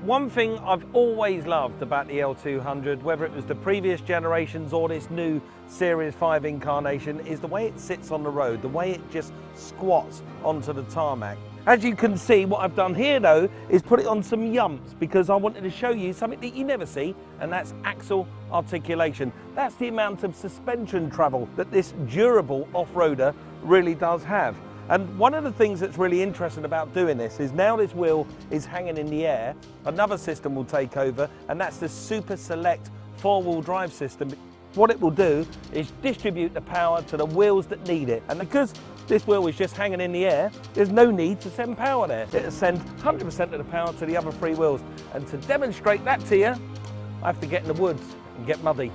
One thing I've always loved about the L200, whether it was the previous generations or this new Series 5 incarnation, is the way it sits on the road, the way it just squats onto the tarmac. As you can see, what I've done here though is put it on some yumps because I wanted to show you something that you never see, and that's axle articulation. That's the amount of suspension travel that this durable off-roader really does have. And one of the things that's really interesting about doing this is now this wheel is hanging in the air, another system will take over, and that's the Super Select four-wheel drive system. What it will do is distribute the power to the wheels that need it. And because this wheel is just hanging in the air, there's no need to send power there. It'll send 100% of the power to the other three wheels. And to demonstrate that to you, I have to get in the woods and get muddy.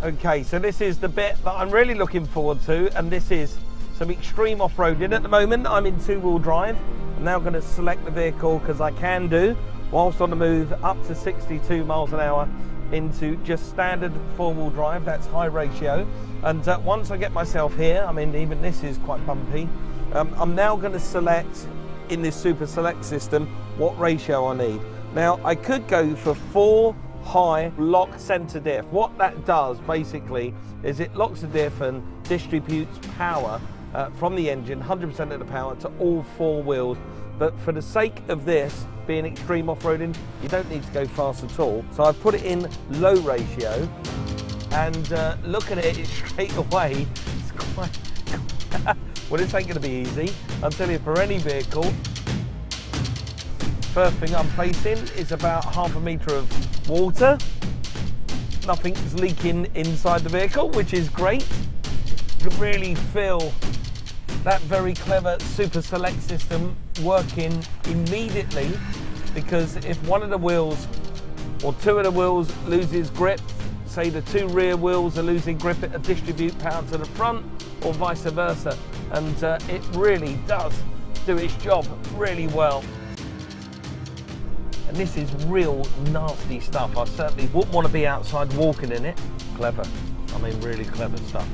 Okay, so this is the bit that I'm really looking forward to, and this is some extreme off-roading. At the moment, I'm in two-wheel drive. I'm now going to select the vehicle, because I can do, whilst on the move, up to 62 miles an hour into just standard four-wheel drive. That's high ratio. And once I get myself here, I mean, even this is quite bumpy, I'm now going to select, in this Super Select system, what ratio I need. Now, I could go for 4 high lock center diff. What that does basically is it locks the diff and distributes power from the engine, 100% of the power, to all four wheels. But for the sake of this being extreme off-roading, you don't need to go fast at all. So I've put it in low ratio, and looking at it straight away, it's quite well, this ain't going to be easy. I'll tell you, for any vehicle. First thing I'm facing is about ½ a metre of water. Nothing's leaking inside the vehicle, which is great. You can really feel that very clever Super Select system working immediately, because if one of the wheels or two of the wheels loses grip, say the two rear wheels are losing grip, it'll distribute power to the front, or vice versa. And it really does do its job really well. And this is real nasty stuff. I certainly wouldn't want to be outside walking in it. Clever. I mean, really clever stuff.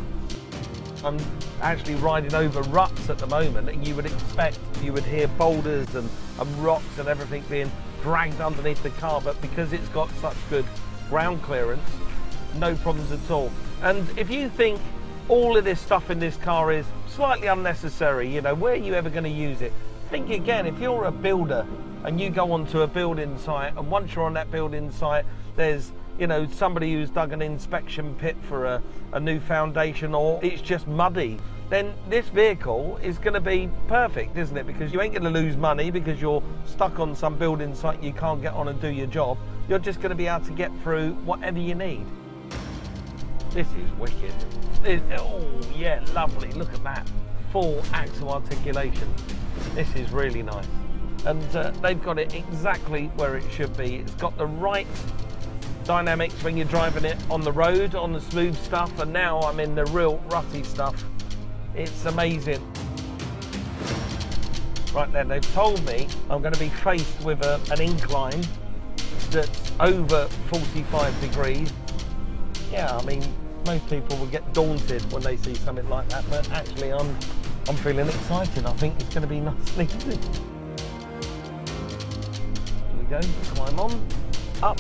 I'm actually riding over ruts at the moment, and you would expect you would hear boulders and rocks and everything being dragged underneath the car, but because it's got such good ground clearance, no problems at all. And if you think all of this stuff in this car is slightly unnecessary, you know, where are you ever going to use it? Think again, if you're a builder and you go onto a building site, and once you're on that building site, there's, you know, somebody who's dug an inspection pit for a new foundation, or it's just muddy, then this vehicle is going to be perfect, isn't it? Because you ain't going to lose money because you're stuck on some building site, you can't get on and do your job. You're just going to be able to get through whatever you need. This is wicked. Oh yeah, lovely, look at that. Full axle articulation. This is really nice. And they've got it exactly where it should be. It's got the right dynamics when you're driving it on the road, on the smooth stuff, and now I'm in the real rutty stuff. It's amazing. Right then, they've told me I'm going to be faced with an incline that's over 45 degrees. Yeah, I mean, most people will get daunted when they see something like that, but actually I'm feeling excited. I think it's going to be nice and easy. Go, climb on, up,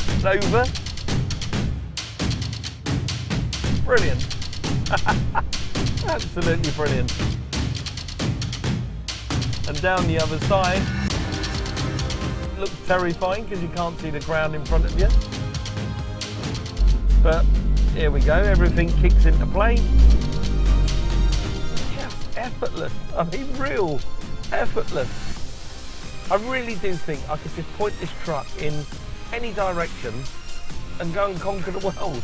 it's over, brilliant, absolutely brilliant, and down the other side, looks terrifying because you can't see the ground in front of you, but here we go, everything kicks into play, just effortless, I mean real effortless. I really do think I could just point this truck in any direction and go and conquer the world.